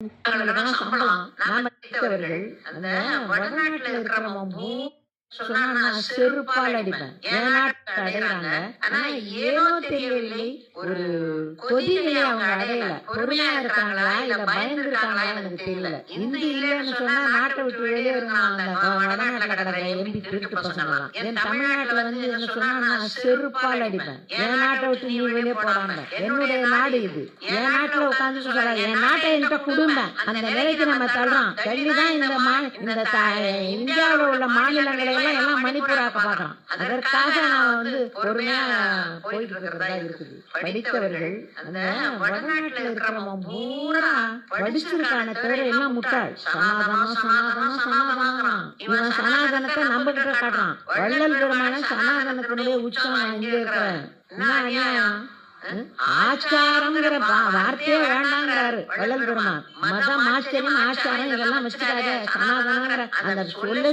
அவங்களுக்கெல்லாம் சம்பளம். நாம படித்தவர்கள் அந்த வடநாட்டுல இருக்கிறவன் சொன்னா செருப்பால் அடிப்பேன். என் நாட்டுக்கு அடையறாங்க. ஆனா ஏனோ தெரியவில்லை, ஒரு கொதிநிலையை அவங்க அடையல. பொறுமையா இருக்காங்களா, இல்ல பயந்து இருக்காங்களா எனக்கு தெரியல. இந்தி இல்லைன்னு சொன்னா நாட்டை விட்டு வெளியேறணும். அந்த வடநாட்டுல கிடக்கிற எம்பி திருட்டு பசங்களாம். என் தமிழ்நாட்டுல வந்து என்ன சொன்னா நான் செருப்பால் அடிப்பேன். என் நாட்டை விட்டு நீ வெளியே போடாம. என்னுடைய நாடு இது. என் நாட்டுல உட்கார்ந்து சொல்ற என் நாட்டை என்கிட்ட குடும்பம். அந்த நிலைக்கு நம்ம தள்ளுறோம். தள்ளிதான் இந்த இந்தியாவில் உள்ள மாநிலங்களை எல்லாம் மணிப்பூராக்க பாக்குறான். அதற்காக நான் வந்து பொறுமையா போயிட்டு இருக்கிறதா இருக்குது. படித்தவர்கள் அந்த வடநாட்டுல இருக்கிறவன் பூரா படிச்சிருக்கான தவிர எல்லாம் முட்டாள். சனாதனம் சனாதனம் சனாதனம். இவன் சனாதனத்தை நம்ம கிட்ட காட்டுறான். வள்ளல் பெருமான சனாதனத்தினுடைய உச்சம் நான் இங்கே இருக்கிறேன். என்ன அநியாயம். ஆச்சாரம்ங்கிற வார்த்தையே வேண்டாங்கிறாரு வள்ளல் பெருமான். மதம் ஆச்சரியம் ஆச்சாரம் இதெல்லாம் வச்சுக்காத, சனாதனங்கிற அந்த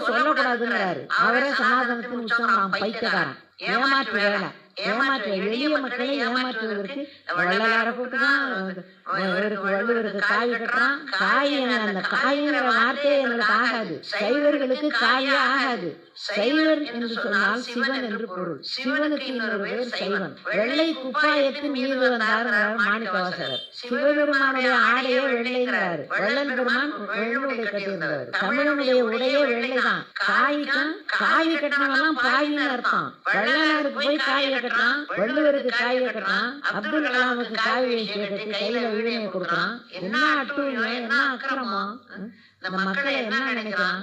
சொல்லக்கூடாதுங்கிறாரு. அவரே சனாதனத்தின் உற்சவம் பைத்தியக்காரன். ஏமாற்று வேலை, ஏமாற்று எளிய மக்களை ஏமாற்றுவதற்கு வள்ளலார கூட்டுதான். வள்ளுவருக்கு காய் கட்டுறான். காய் அந்த காய்ங்கிற வார்த்தையே எங்களுக்கு ஆகாது. சைவர்களுக்கு காயே ஆகாது. சைவன் என்று சொன்னால் சிவன் என்று பொருள். சிவனுக்கு இன்னொரு பேர் சைவன். வெள்ளை குப்பாயத்தின் மீது வந்தார் மாணிக்கவாசகர். சிவபெருமானுடைய ஆடையே வெள்ளைங்கிறாரு. வள்ளல் பெருமான் வெள்ளுடை கட்டியிருந்தார். தமிழனுடைய உடையே வெள்ளைதான். காய்க்கும் காய் கட்டினவெல்லாம் பாயின்னு அர்த்தம். வள்ளலாருக்கு போய் காயை கட்டுறான், வள்ளுவருக்கு காயை கட்டுறான், அப்துல் கலாமுக்கு காய் வேஷ்டியை கட்டி கையில விழுமையை கொடுக்குறான். என்ன அட்டூழியம், என்ன அக்கிரமம். இந்த மக்களை என்ன நினைக்கிறான்.